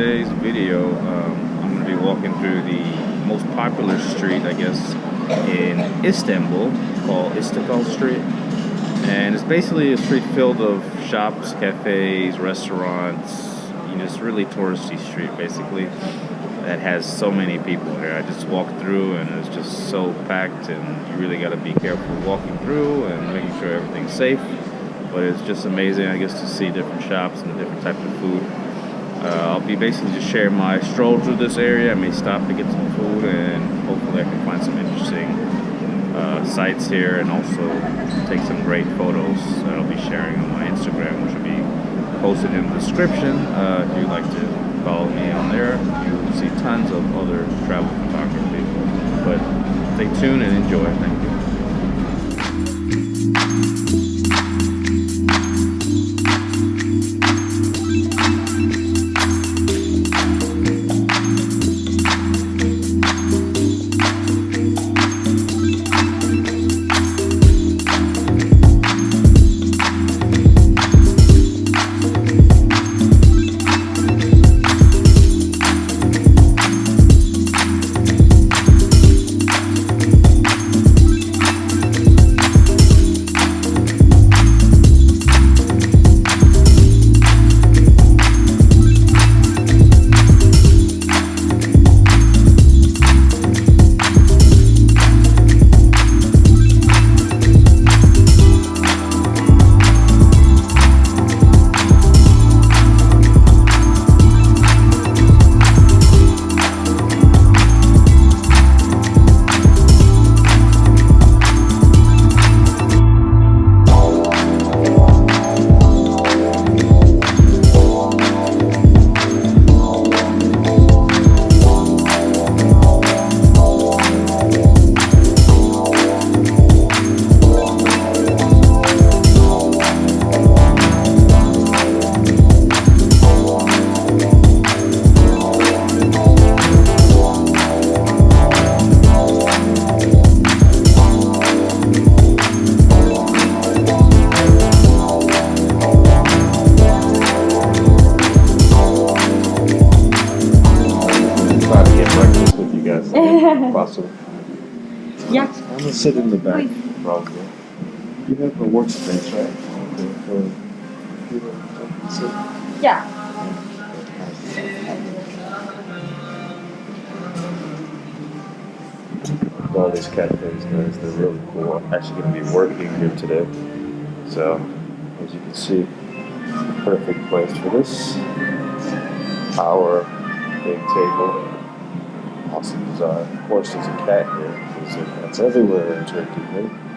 today's video, I'm going to be walking through the most popular street, I guess, in Istanbul, called İstiklal Street. And it's basically a street filled of shops, cafes, restaurants. You know, it's really touristy street, basically, that has so many people here. I just walked through and it's just so packed, and you really got to be careful walking through and making sure everything's safe. But it's just amazing, I guess, to see different shops and different types of food. I'll be basically just sharing my stroll through this area. I may stop to get some food, and hopefully I can find some interesting sites here, and also take some great photos that I'll be sharing on my Instagram, which will be posted in the description. If you'd like to follow me on there, you'll see tons of other travel photography. But stay tuned and enjoy. Thank you. Possible. Yeah. I'm gonna sit in the back, probably. You have a workspace, right? Yeah. All these cafes, guys, they're really cool. I'm actually gonna be working here today, so as you can see, perfect place for this. Power, big table. Awesome design. Of course, there's a cat here. There's cats everywhere in Turkey, right?